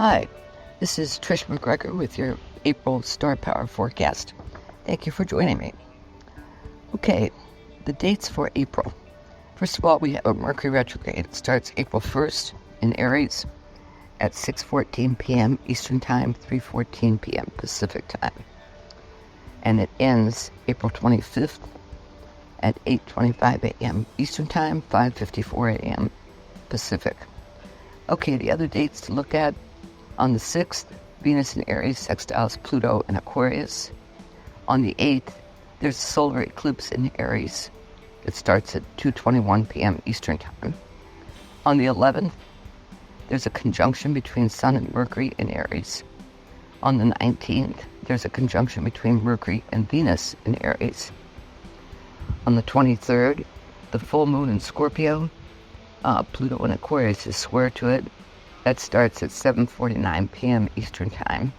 Hi, this is Trish MacGregor with your April Star Power forecast. Thank you for joining me. Okay, the dates for April. First of all, we have a Mercury retrograde. It starts April 1st in Aries at 6:14 p.m. Eastern Time, 3:14 p.m. Pacific Time. And it ends April 25th at 8:25 a.m. Eastern Time, 5:54 a.m. Pacific. Okay, the other dates to look at. On the 6th, Venus in Aries sextiles Pluto in Aquarius. On the 8th, there's a solar eclipse in Aries. It starts at 2:21 p.m. Eastern Time. On the 11th, there's a conjunction between Sun and Mercury in Aries. On the 19th, there's a conjunction between Mercury and Venus in Aries. On the 23rd, the full moon in Scorpio, Pluto in Aquarius is square to it. That starts at 7:49 p.m. Eastern Time.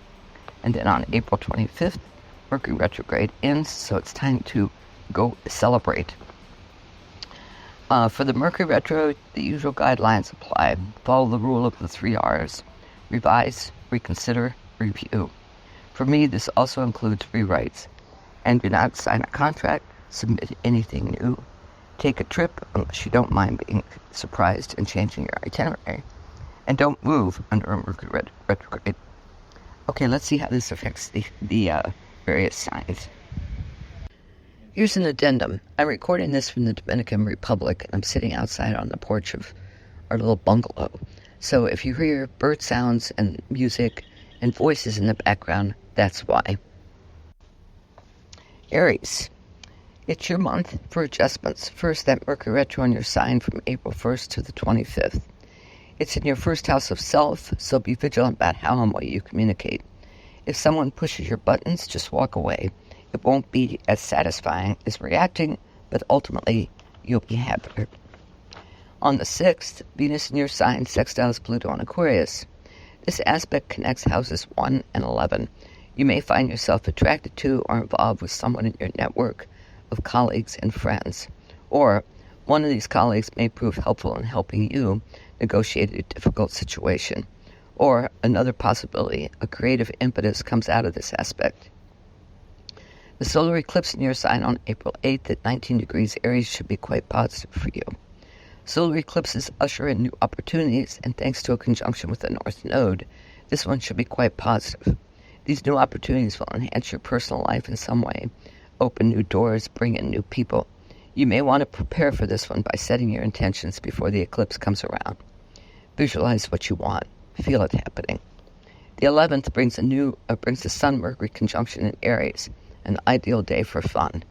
And then on April 25th, Mercury retrograde ends, so it's time to go celebrate. For the Mercury retro, the usual guidelines apply. Follow the rule of the 3 R's. Revise, reconsider, review. For me, this also includes rewrites. And do not sign a contract, submit anything new, take a trip unless you don't mind being surprised and changing your itinerary. And don't move under a Mercury retrograde. Okay, let's see how this affects the various signs. Here's an addendum. I'm recording this from the Dominican Republic, and I'm sitting outside on the porch of our little bungalow. So if you hear bird sounds and music and voices in the background, that's why. Aries. It's your month for adjustments. First, that Mercury retro in your sign from April 1st to the 25th. It's in your first house of self, so be vigilant about how and what you communicate. If someone pushes your buttons, just walk away. It won't be as satisfying as reacting, but ultimately, you'll be happier. On the 6th, Venus in your sign sextiles Pluto in Aquarius. This aspect connects houses 1 and 11. You may find yourself attracted to or involved with someone in your network of colleagues and friends. Or one of these colleagues may prove helpful in helping you negotiate a difficult situation. Or another possibility, a creative impetus comes out of this aspect. The solar eclipse in your sign on April 8th at 19 degrees Aries should be quite positive for you. Solar eclipses usher in new opportunities, and thanks to a conjunction with the North Node, this one should be quite positive. These new opportunities will enhance your personal life in some way, open new doors, bring in new people. You may want to prepare for this one by setting your intentions before the eclipse comes around. Visualize what you want. Feel it happening. The 11th brings the Sun-Mercury conjunction in Aries, an ideal day for fun.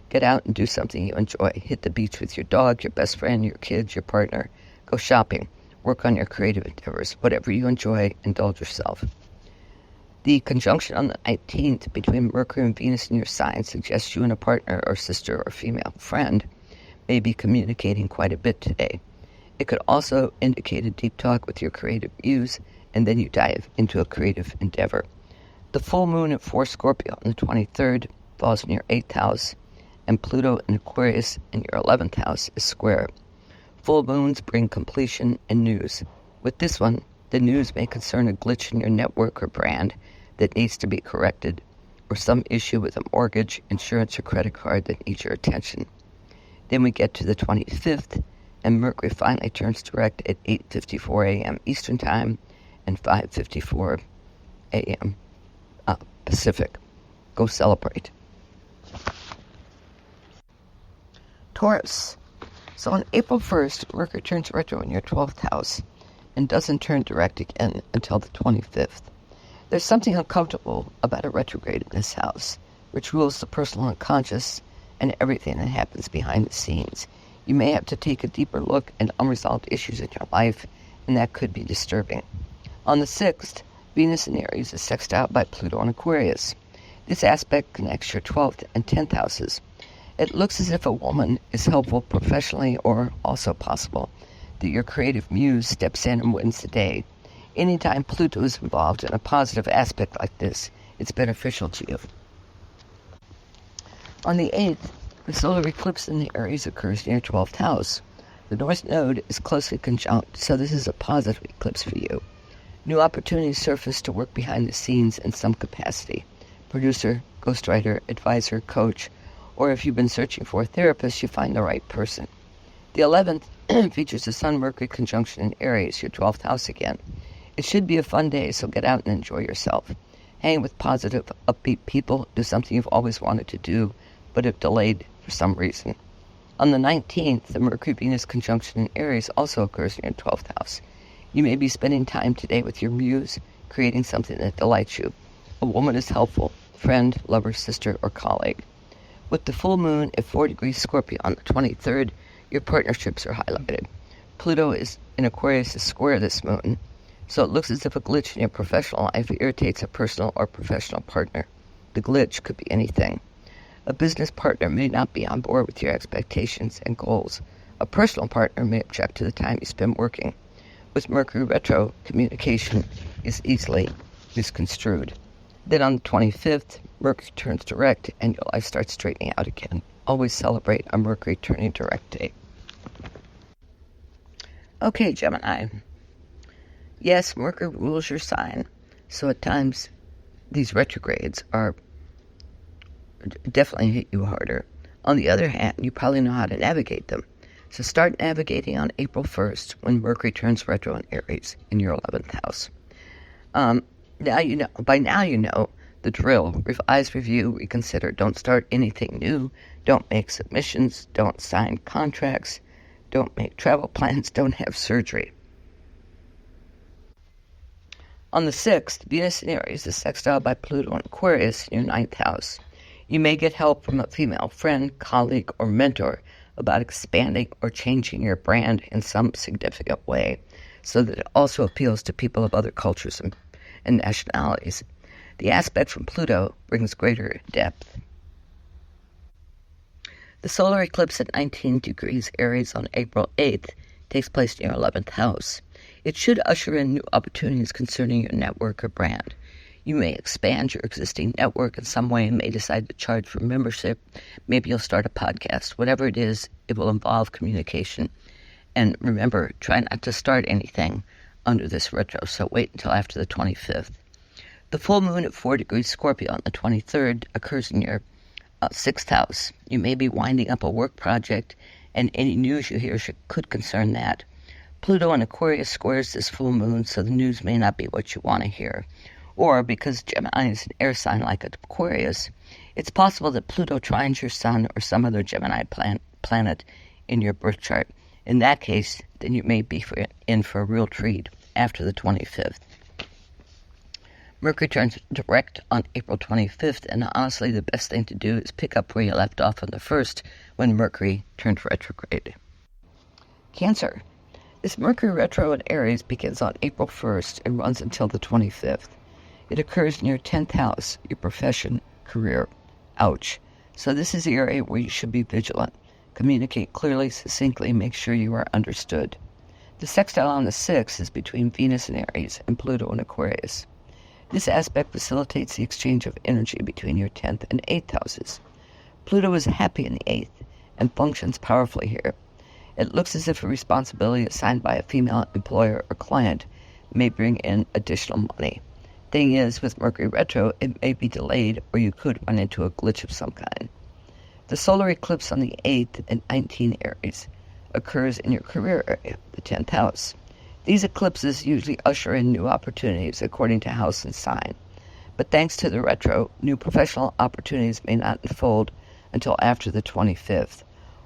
Get out and do something you enjoy. Hit the beach with your dog, your best friend, your kids, your partner. Go shopping. Work on your creative endeavors. Whatever you enjoy, indulge yourself. The conjunction on the 19th between Mercury and Venus in your sign suggests you and a partner or sister or female friend may be communicating quite a bit today. It could also indicate a deep talk with your creative muse, and then you dive into a creative endeavor. The full moon at 4 Scorpio on the 23rd falls in your 8th house, and Pluto in Aquarius in your 11th house is square. Full moons bring completion and news. With this one, the news may concern a glitch in your network or brand that needs to be corrected, or some issue with a mortgage, insurance, or credit card that needs your attention. Then we get to the 25th, and Mercury finally turns direct at 8:54 a.m. Eastern Time and 5:54 a.m. Pacific. Go celebrate. Taurus. So on April 1st, Mercury turns retro in your 12th house and doesn't turn direct again until the 25th. There's something uncomfortable about a retrograde in this house, which rules the personal unconscious and everything that happens behind the scenes. You may have to take a deeper look at unresolved issues in your life, and that could be disturbing. On the 6th, Venus in Aries is sextiled by Pluto in Aquarius. This aspect connects your 12th and 10th houses. It looks as if a woman is helpful professionally, or also possible that your creative muse steps in and wins the day. Anytime Pluto is involved in a positive aspect like this, it's beneficial to you. On the 8th, the solar eclipse in the Aries occurs in your 12th house. The North Node is closely conjunct, so this is a positive eclipse for you. New opportunities surface to work behind the scenes in some capacity. Producer, ghostwriter, advisor, coach, or if you've been searching for a therapist, you find the right person. The 11th features the Sun-Mercury conjunction in Aries, your 12th house again. It should be a fun day, so get out and enjoy yourself. Hang with positive, upbeat people, do something you've always wanted to do, but have delayed for some reason. On the 19th, the Mercury-Venus conjunction in Aries also occurs in your 12th house. You may be spending time today with your muse, creating something that delights you. A woman is helpful, friend, lover, sister, or colleague. With the full moon at 4 degrees Scorpio on the 23rd, your partnerships are highlighted. Pluto is in Aquarius is square this moon, so it looks as if a glitch in your professional life irritates a personal or professional partner. The glitch could be anything. A business partner may not be on board with your expectations and goals. A personal partner may object to the time you spend working. With Mercury retro, communication is easily misconstrued. Then on the 25th, Mercury turns direct and your life starts straightening out again. Always celebrate a Mercury turning direct day. Okay, Gemini. Yes, Mercury rules your sign, so at times these retrogrades are definitely hit you harder. On the other hand, you probably know how to navigate them. So start navigating on April 1st when Mercury turns retro in Aries in your 11th house. By now you know the drill. Revise, review, reconsider. Don't start anything new. Don't make submissions. Don't sign contracts. Don't make travel plans. Don't have surgery. On the 6th, Venus in Aries is sextiled by Pluto in Aquarius in your 9th house. You may get help from a female friend, colleague, or mentor about expanding or changing your brand in some significant way so that it also appeals to people of other cultures and nationalities. The aspect from Pluto brings greater depth. The solar eclipse at 19 degrees Aries on April 8th takes place in your 11th house. It should usher in new opportunities concerning your network or brand. You may expand your existing network in some way and may decide to charge for membership. Maybe you'll start a podcast. Whatever it is, it will involve communication. And remember, try not to start anything under this retro, so wait until after the 25th. The full moon at 4 degrees Scorpio on the 23rd occurs in your 6th house. You may be winding up a work project, and any news you hear could concern that. Pluto in Aquarius squares this full moon, so the news may not be what you want to hear. Or, because Gemini is an air sign like Aquarius, it's possible that Pluto trines your sun or some other Gemini planet in your birth chart. In that case, then you may be in for a real treat after the 25th. Mercury turns direct on April 25th, and honestly, the best thing to do is pick up where you left off on the 1st when Mercury turned retrograde. Cancer. This Mercury retro in Aries begins on April 1st and runs until the 25th. It occurs in your 10th house, your profession, career. Ouch. So this is the area where you should be vigilant. Communicate clearly, succinctly, make sure you are understood. The sextile on the 6th is between Venus in Aries and Pluto in Aquarius. This aspect facilitates the exchange of energy between your 10th and 8th houses. Pluto is happy in the 8th and functions powerfully here. It looks as if a responsibility assigned by a female employer or client may bring in additional money. Thing is, with Mercury retro, it may be delayed or you could run into a glitch of some kind. The solar eclipse on the 8th at 19 Aries occurs in your career area, the 10th house. These eclipses usually usher in new opportunities according to house and sign. But thanks to the retro, new professional opportunities may not unfold until after the 25th.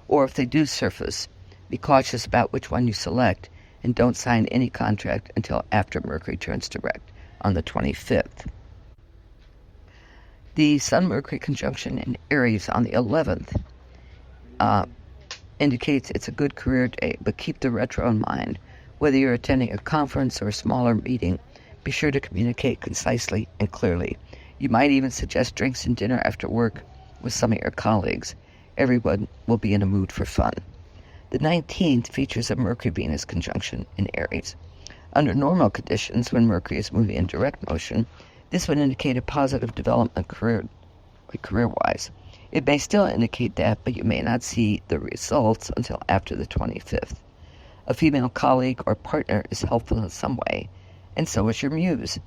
Or if they do surface, be cautious about which one you select and don't sign any contract until after Mercury turns direct on the 25th. The Sun-Mercury conjunction in Aries on the 11th indicates it's a good career day, but keep the retro in mind. Whether you're attending a conference or a smaller meeting, be sure to communicate concisely and clearly. You might even suggest drinks and dinner after work with some of your colleagues. Everyone will be in a mood for fun. The 19th features a Mercury-Venus conjunction in Aries. Under normal conditions, when Mercury is moving in direct motion, this would indicate a positive development career-wise. It may still indicate that, but you may not see the results until after the 25th. A female colleague or partner is helpful in some way, and so is your muse.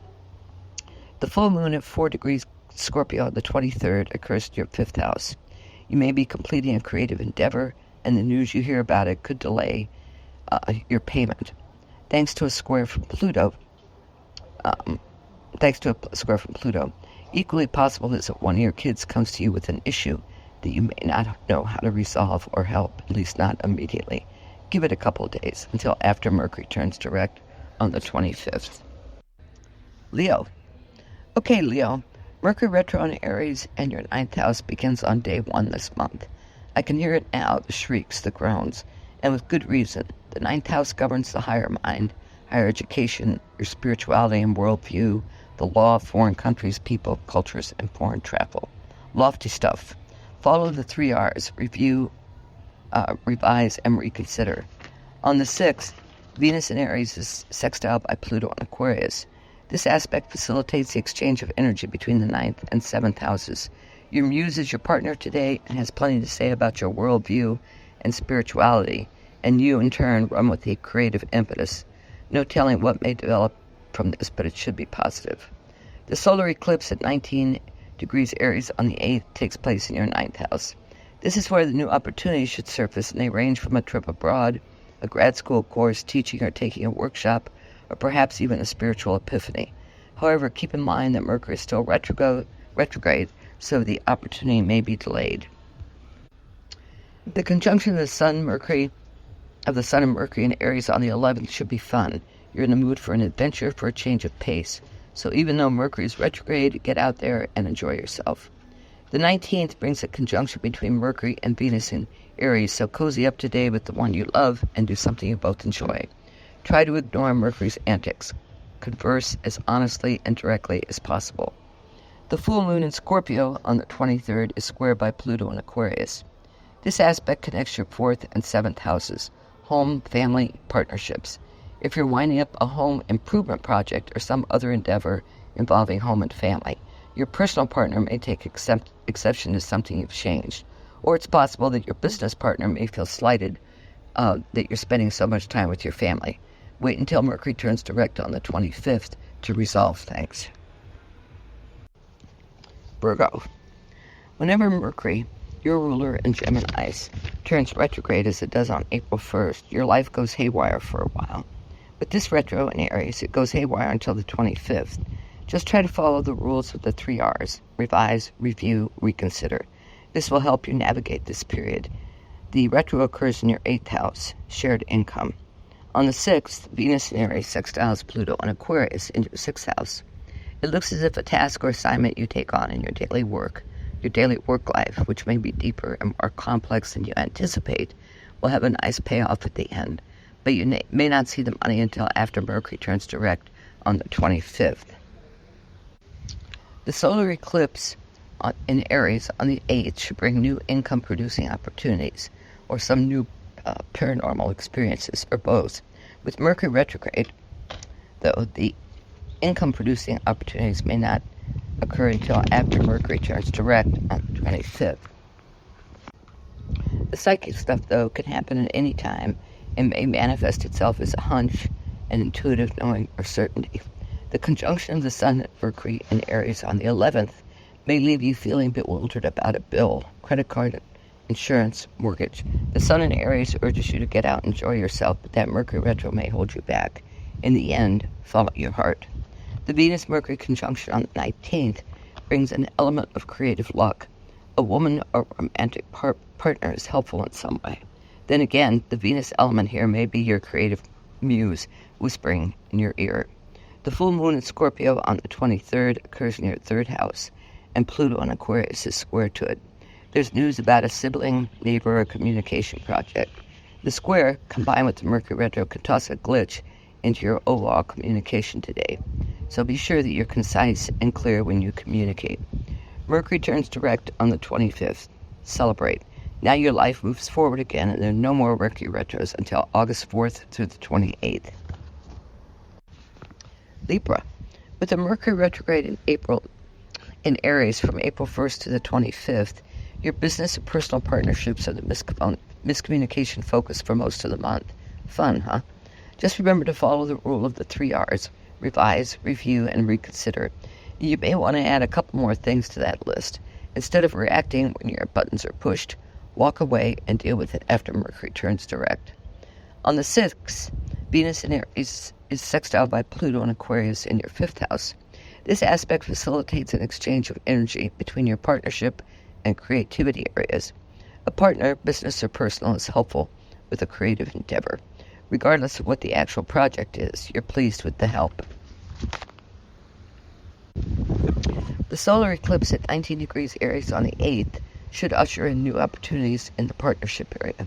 The full moon at 4 degrees Scorpio on the 23rd occurs in your 5th house. You may be completing a creative endeavor, and the news you hear about it could delay your payment. Thanks to a square from Pluto, equally possible is that one of your kids comes to you with an issue that you may not know how to resolve or help, at least not immediately. Give it a couple of days until after Mercury turns direct on the 25th. Leo. Okay, Leo. Mercury retro in Aries and your 9th house begins on day 1 this month. I can hear it now, the shrieks, the groans, and with good reason. The 9th house governs the higher mind, higher education, your spirituality and worldview, the law of foreign countries, people, cultures, and foreign travel. Lofty stuff. Follow the 3 R's, review, revise, and reconsider. On the 6th, Venus in Aries is sextile by Pluto in Aquarius. This aspect facilitates the exchange of energy between the 9th and 7th houses. Your muse is your partner today and has plenty to say about your worldview and spirituality, and you, in turn, run with a creative impetus. No telling what may develop from this, but it should be positive. The solar eclipse at 19 degrees Aries on the 8th takes place in your 9th house. This is where the new opportunities should surface, and they range from a trip abroad, a grad school course, teaching or taking a workshop, or perhaps even a spiritual epiphany. However, keep in mind that Mercury is still retrograde, so the opportunity may be delayed. The conjunction of the Sun and Mercury in Aries on the 11th should be fun. You're in the mood for an adventure, for a change of pace. So even though Mercury is retrograde, get out there and enjoy yourself. The 19th brings a conjunction between Mercury and Venus in Aries, so cozy up today with the one you love and do something you both enjoy. Try to ignore Mercury's antics. Converse as honestly and directly as possible. The full moon in Scorpio on the 23rd is squared by Pluto in Aquarius. This aspect connects your 4th and 7th houses, home, family, partnerships. If you're winding up a home improvement project or some other endeavor involving home and family, your personal partner may take exception to something you've changed. Or it's possible that your business partner may feel slighted that you're spending so much time with your family. Wait until Mercury turns direct on the 25th to resolve things. Virgo. Whenever Mercury, your ruler in Geminis, turns retrograde as it does on April 1st, your life goes haywire for a while. With this retro in Aries, it goes haywire until the 25th. Just try to follow the rules of the 3 R's, revise, review, reconsider. This will help you navigate this period. The retro occurs in your 8th house, shared income. On the 6th, Venus in Aries sextiles Pluto in Aquarius in your 6th house. It looks as if a task or assignment you take on in your daily work life, which may be deeper and more complex than you anticipate, will have a nice payoff at the end. But you may not see the money until after Mercury turns direct on the 25th. The solar eclipse in Aries on the 8th should bring new income-producing opportunities or some new paranormal experiences, or both. With Mercury retrograde, though, the income-producing opportunities may not occur until after Mercury turns direct on the 25th. The psychic stuff, though, can happen at any time and may manifest itself as a hunch, an intuitive knowing, or certainty. The conjunction of the Sun and Mercury in Aries on the 11th may leave you feeling bewildered about a bill, credit card, insurance, mortgage. The Sun in Aries urges you to get out and enjoy yourself, but that Mercury retro may hold you back. In the end, follow your heart. The Venus-Mercury conjunction on the 19th brings an element of creative luck. A woman or romantic partner is helpful in some way. Then again, the Venus element here may be your creative muse whispering in your ear. The full moon in Scorpio on the 23rd occurs in your 3rd house, and Pluto in Aquarius is square to it. There's news about a sibling, neighbor, or communication project. The square, combined with the Mercury retro, can toss a glitch into your overall communication today. So be sure that you're concise and clear when you communicate. Mercury turns direct on the 25th. Celebrate. Now your life moves forward again, and there are no more Mercury retros until August 4th through the 28th. Libra. With the Mercury retrograde in Aries from April 1st to the 25th, your business and personal partnerships are the miscommunication focus for most of the month. Fun, huh? Just remember to follow the rule of the 3 R's. revise, review, and reconsider. You may want to add a couple more things to that list. Instead of reacting when your buttons are pushed, walk away and deal with it after Mercury turns direct. On the 6th, Venus in Aries is sextiled by Pluto in Aquarius in your 5th house. This aspect facilitates an exchange of energy between your partnership and creativity areas. A partner, business or personal, is helpful with a creative endeavor. Regardless of what the actual project is, you're pleased with the help. The solar eclipse at 19 degrees Aries on the 8th should usher in new opportunities in the partnership area.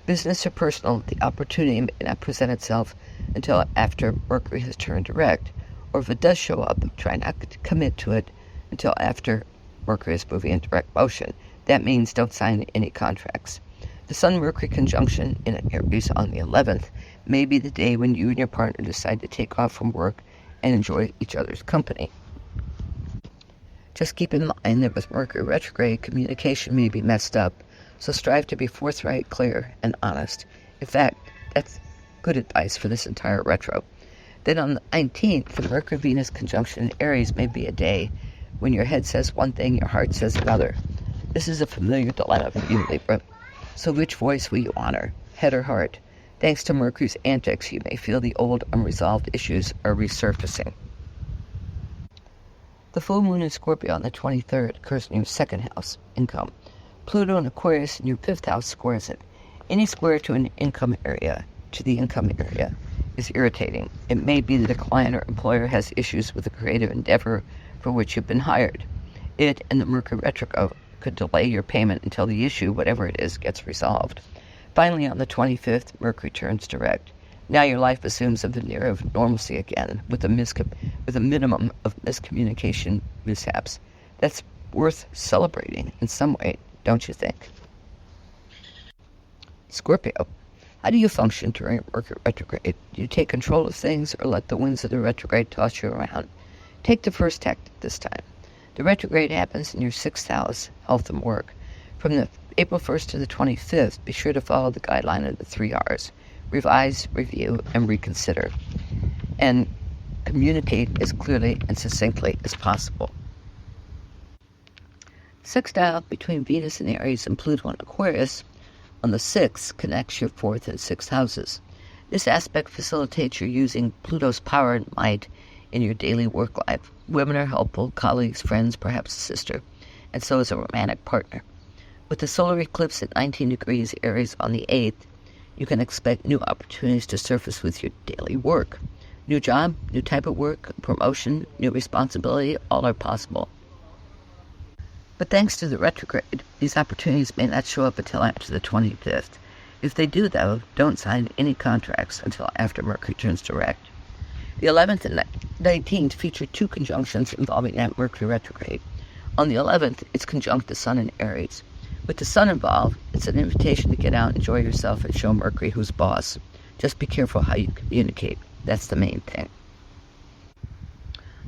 Business or personal, the opportunity may not present itself until after Mercury has turned direct, or if it does show up, try not to commit to it until after Mercury is moving in direct motion. That means don't sign any contracts. The Sun-Mercury conjunction in Aries on the 11th may be the day when you and your partner decide to take off from work and enjoy each other's company. Just keep in mind that with Mercury retrograde, communication may be messed up, so strive to be forthright, clear, and honest. In fact, that's good advice for this entire retro. Then on the 19th, the Mercury-Venus conjunction in Aries may be a day when your head says one thing, your heart says another. This is a familiar dilemma for you, Libra. So which voice will you honor, head or heart? Thanks to Mercury's antics, you may feel the old unresolved issues are resurfacing. The full moon in Scorpio on the 23rd occurs in your 2nd house, income. Pluto in Aquarius in your 5th house squares it. Any square to an income area, to the income area, is irritating. It may be that a client or employer has issues with a creative endeavor for which you've been hired. It and the Mercury retrograde could delay your payment until the issue, whatever it is, gets resolved. Finally, on the 25th, Mercury turns direct. Now your life assumes a veneer of normalcy again, with a minimum of miscommunication mishaps. That's worth celebrating in some way, don't you think? Scorpio, how do you function during Mercury retrograde? Do you take control of things or let the winds of the retrograde toss you around? Take the first tactic this time. The retrograde happens in your 6th house, health and work. From the April 1st to the 25th, be sure to follow the guideline of the 3 R's. Revise, review, and reconsider. And communicate as clearly and succinctly as possible. Sextile between Venus in Aries and Pluto in Aquarius on the 6th connects your 4th and 6th houses. This aspect facilitates your using Pluto's power and might in your daily work life. Women are helpful, colleagues, friends, perhaps a sister, and so is a romantic partner. With the solar eclipse at 19 degrees Aries on the 8th, you can expect new opportunities to surface with your daily work. New job, new type of work, promotion, new responsibility, all are possible. But thanks to the retrograde, these opportunities may not show up until after the 25th. If they do, though, don't sign any contracts until after Mercury turns direct. The 11th and 19th feature 2 conjunctions involving that Mercury retrograde. On the 11th, it's conjunct the Sun in Aries. With the Sun involved, it's an invitation to get out, enjoy yourself, and show Mercury who's boss. Just be careful how you communicate. That's the main thing.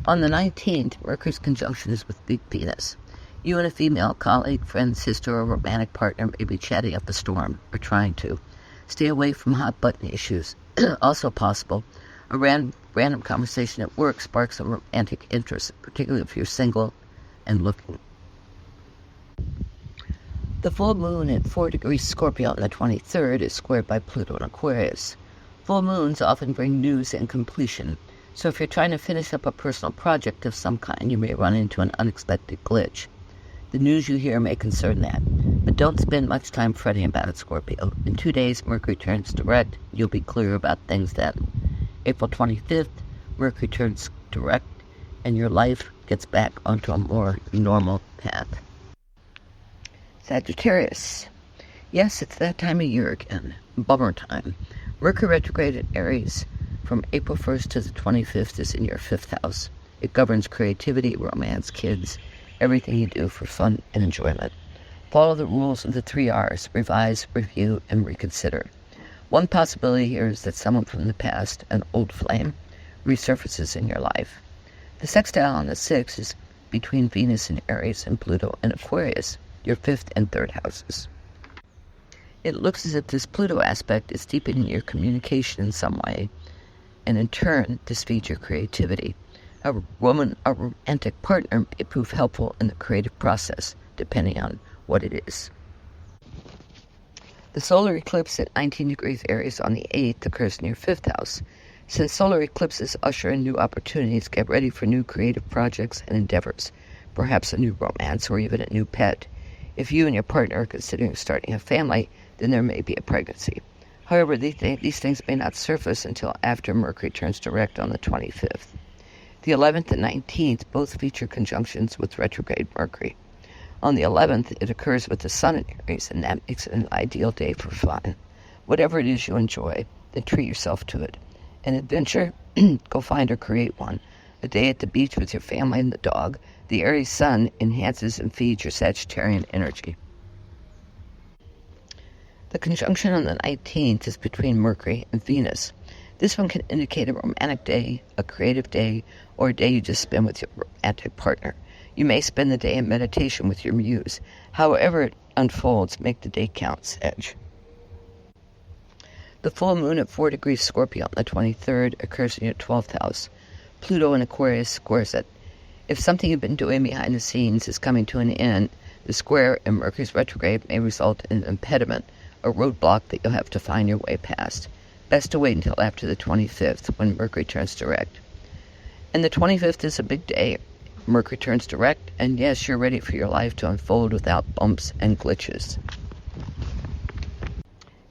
On the 19th, Mercury's conjunction is with big Venus. You and a female colleague, friend, sister, or romantic partner may be chatting up a storm, or trying to. Stay away from hot-button issues. Also possible, a random conversation at work sparks a romantic interest, particularly if you're single and looking. The full moon at 4 degrees Scorpio on the 23rd is squared by Pluto in Aquarius. Full moons often bring news and completion, so if you're trying to finish up a personal project of some kind, you may run into an unexpected glitch. The news you hear may concern that, but don't spend much time fretting about it, Scorpio. In 2 days, Mercury turns direct. You'll be clear about things then. April 25th, Mercury turns direct, and your life gets back onto a more normal path. Sagittarius. Yes, it's that time of year again. Bummer time. Mercury retrograde in Aries from April 1st to the 25th is in your 5th house. It governs creativity, romance, kids, everything you do for fun and enjoyment. Follow the rules of the 3 R's, revise, review, and reconsider. One possibility here is that someone from the past, an old flame, resurfaces in your life. The sextile on the 6th is between Venus in Aries and Pluto in Aquarius, your 5th and 3rd houses. It looks as if this Pluto aspect is deepening your communication in some way, and in turn, this feeds your creativity. A romantic partner may prove helpful in the creative process, depending on what it is. The solar eclipse at 19 degrees Aries on the 8th occurs in your 5th house. Since solar eclipses usher in new opportunities, get ready for new creative projects and endeavors, perhaps a new romance or even a new pet. If you and your partner are considering starting a family, then there may be a pregnancy. However, these things may not surface until after Mercury turns direct on the 25th. The 11th and 19th both feature conjunctions with retrograde Mercury. On the 11th, it occurs with the Sun in Aries, and that makes it an ideal day for fun. Whatever it is you enjoy, then treat yourself to it. An adventure? Go find or create one. A day at the beach with your family and the dog. The Aries Sun enhances and feeds your Sagittarian energy. The conjunction on the 19th is between Mercury and Venus. This one can indicate a romantic day, a creative day, or a day you just spend with your romantic partner. You may spend the day in meditation with your muse. However it unfolds, make the day count, Sag. The full moon at 4 degrees Scorpio on the 23rd occurs in your 12th house. Pluto in Aquarius squares it. If something you've been doing behind the scenes is coming to an end, the square in Mercury's retrograde may result in an impediment, a roadblock that you'll have to find your way past. Best to wait until after the 25th, when Mercury turns direct. And the 25th is a big day. Mercury turns direct, and yes, you're ready for your life to unfold without bumps and glitches.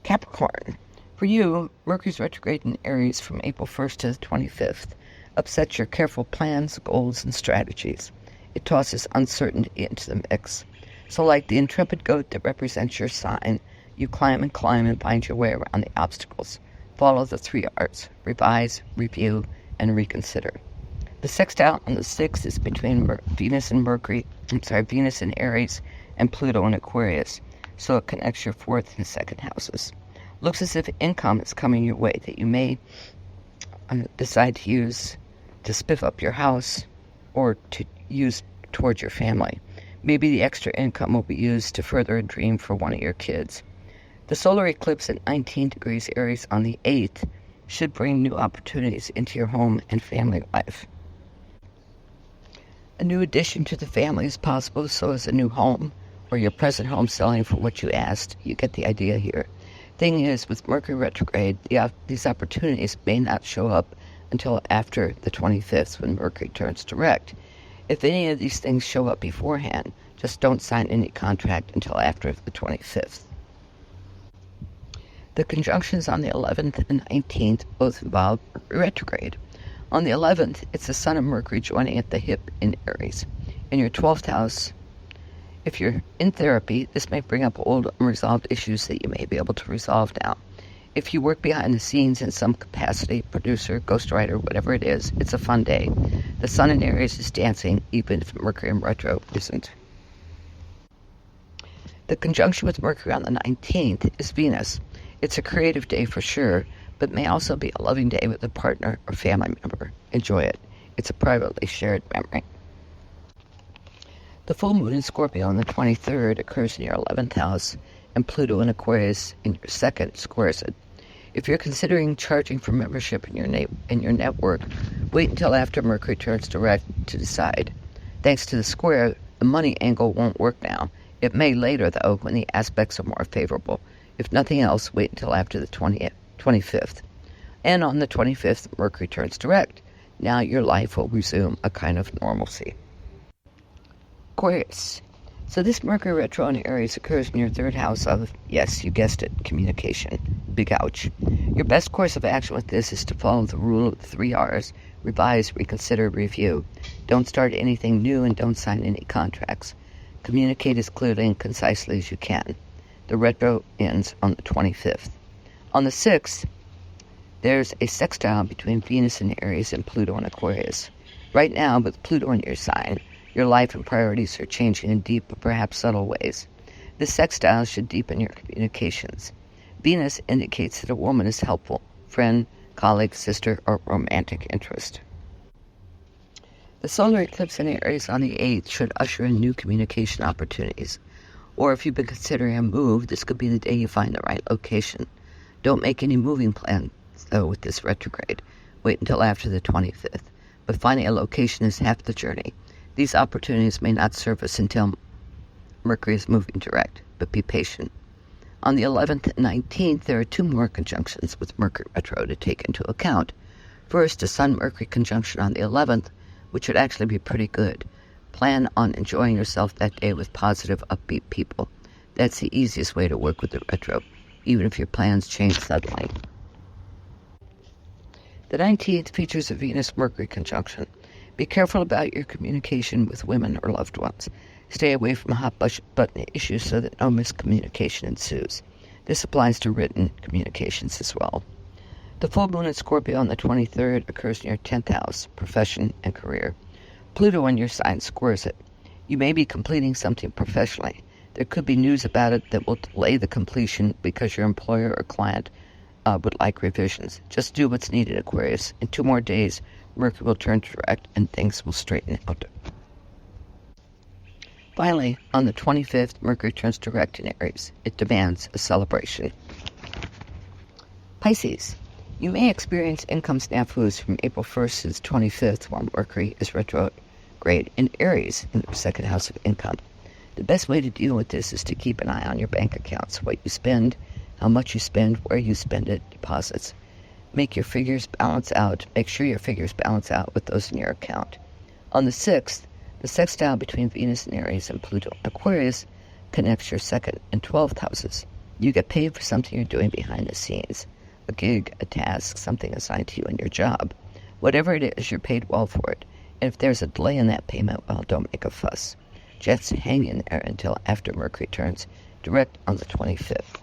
Capricorn. For you, Mercury's retrograde in Aries from April 1st to the 25th upsets your careful plans, goals, and strategies. It tosses uncertainty into the mix. So like the intrepid goat that represents your sign, you climb and find your way around the obstacles. Follow the 3 R's: revise, review, and reconsider. The sextile on the 6th is between Venus in Aries and Pluto in Aquarius, so it connects your 4th and 2nd houses. Looks as if income is coming your way that you may decide to use to spiff up your house or to use towards your family. Maybe the extra income will be used to further a dream for one of your kids. The solar eclipse at 19 degrees Aries on the 8th should bring new opportunities into your home and family life. A new addition to the family is possible, so is a new home, or your present home selling for what you asked. You get the idea here. Thing is, with Mercury retrograde, these opportunities may not show up until after the 25th, when Mercury turns direct. If any of these things show up beforehand, just don't sign any contract until after the 25th. The conjunctions on the 11th and 19th both involve Mercury retrograde. On the 11th, it's the Sun and Mercury joining at the hip in Aries. In your 12th house, if you're in therapy, this may bring up old unresolved issues that you may be able to resolve now. If you work behind the scenes in some capacity, producer, ghostwriter, whatever it is, it's a fun day. The Sun in Aries is dancing, even if Mercury in retro isn't. The conjunction with Mercury on the 19th is Venus. It's a creative day for sure, but may also be a loving day with a partner or family member. Enjoy it. It's a privately shared memory. The full moon in Scorpio on the 23rd occurs in your 11th house, and Pluto in Aquarius in your 2nd squares it. If you're considering charging for membership in your network, wait until after Mercury turns direct to decide. Thanks to the square, the money angle won't work now. It may later, though, when the aspects are more favorable. If nothing else, wait until after the 25th. And on the 25th, Mercury turns direct. Now your life will resume a kind of normalcy. Aquarius. So this Mercury retro in Aries occurs in your 3rd house of, yes, you guessed it, communication. Big ouch. Your best course of action with this is to follow the rule of the 3 R's: revise, reconsider, review. Don't start anything new and don't sign any contracts. Communicate as clearly and concisely as you can. The retro ends on the 25th. On the 6th, there's a sextile between Venus in Aries and Pluto in Aquarius. Right now, with Pluto in your sign, your life and priorities are changing in deep but perhaps subtle ways. This sextile should deepen your communications. Venus indicates that a woman is helpful, friend, colleague, sister, or romantic interest. The solar eclipse in Aries on the 8th should usher in new communication opportunities. Or if you've been considering a move, this could be the day you find the right location. Don't make any moving plans, though, with this retrograde. wait until after the 25th. But finding a location is half the journey. These opportunities may not surface until Mercury is moving direct, but be patient. On the 11th and 19th, there are two more conjunctions with Mercury retro to take into account. First, a Sun-Mercury conjunction on the 11th, which would actually be pretty good. Plan on enjoying yourself that day with positive, upbeat people. That's the easiest way to work with the retro, even if your plans change suddenly. The 19th features a Venus-Mercury conjunction. Be careful about your communication with women or loved ones. Stay away from hot-button issues so that no miscommunication ensues. This applies to written communications as well. The full moon in Scorpio on the 23rd occurs in your 10th house, profession and career. Pluto in your sign squares it. You may be completing something professionally. There could be news about it that will delay the completion because your employer or client would like revisions. Just do what's needed, Aquarius. In 2 more days, Mercury will turn direct and things will straighten out. Finally, on the 25th, Mercury turns direct in Aries. It demands a celebration. Pisces. You may experience income snafus from April 1st to the 25th while Mercury is retrograde in Aries in the second house of income. The best way to deal with this is to keep an eye on your bank accounts, what you spend, how much you spend, where you spend it, deposits. Make sure your figures balance out with those in your account. On the 6th, the sextile between Venus and Aries and Pluto and Aquarius connects your 2nd and 12th houses. You get paid for something you're doing behind the scenes, a gig, a task, something assigned to you in your job. Whatever it is, you're paid well for it. And if there's a delay in that payment, well, don't make a fuss. Just hang in there until after Mercury turns direct on the 25th.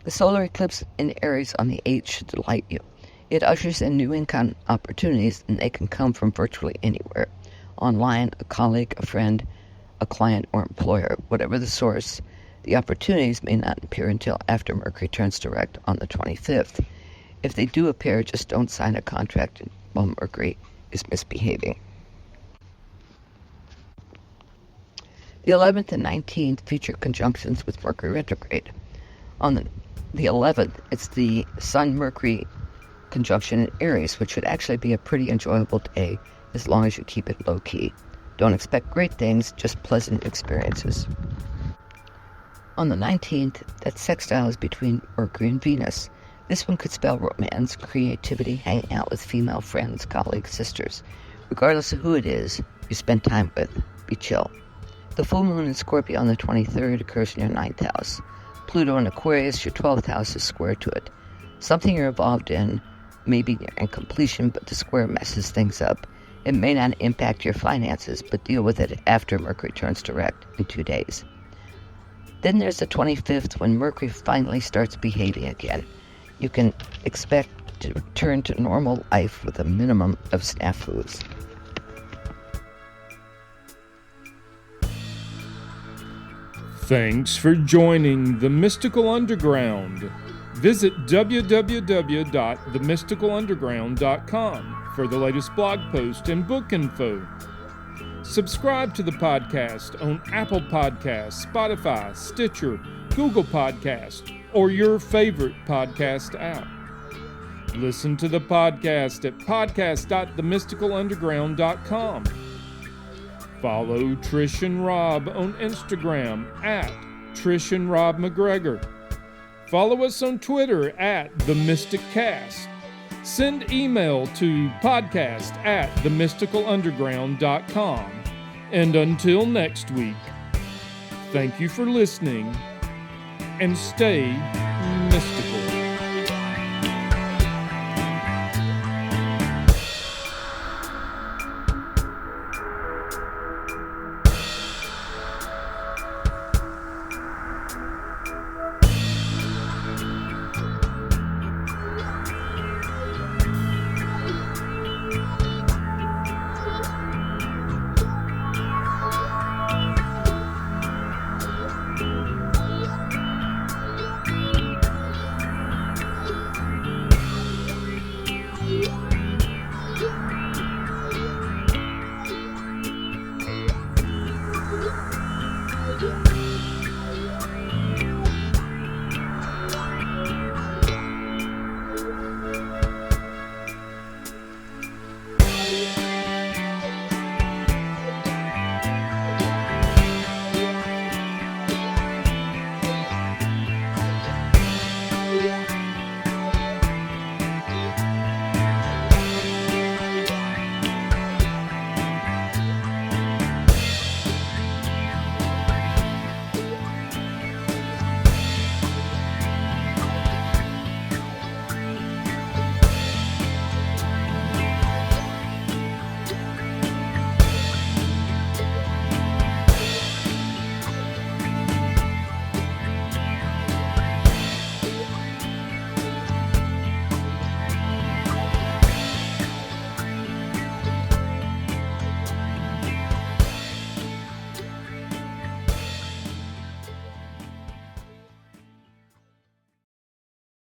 The solar eclipse in Aries on the 8th should delight you. It ushers in new income opportunities, and they can come from virtually anywhere. Online, a colleague, a friend, a client, or employer. Whatever the source, the opportunities may not appear until after Mercury turns direct on the 25th. If they do appear, just don't sign a contract while Mercury is misbehaving. The 11th and 19th feature conjunctions with Mercury retrograde. On the 11th, it's the Sun-Mercury conjunction in Aries, which would actually be a pretty enjoyable day as long as you keep it low-key. Don't expect great things, just pleasant experiences. On the 19th, that sextile is between Mercury and Venus. This one could spell romance, creativity, hanging out with female friends, colleagues, sisters. Regardless of who it is you spend time with, be chill. The full moon in Scorpio on the 23rd occurs in your 9th house. Pluto in Aquarius, your 12th house, is square to it. Something you're involved in may be nearing completion, but the square messes things up. It may not impact your finances, but deal with it after Mercury turns direct in 2 days. Then there's the 25th, when Mercury finally starts behaving again. You can expect to return to normal life with a minimum of snafus. Thanks for joining the Mystical Underground. Visit www.themysticalunderground.com for the latest blog post and book info. Subscribe to the podcast on Apple Podcasts, Spotify, Stitcher, Google Podcasts, or your favorite podcast app. Listen to the podcast at podcast.themysticalunderground.com. Follow Trish and Rob on Instagram at Trish and Rob MacGregor. Follow us on Twitter at TheMysticCast. Send email to podcast@themysticalunderground.com. And until next week, thank you for listening and stay mystical.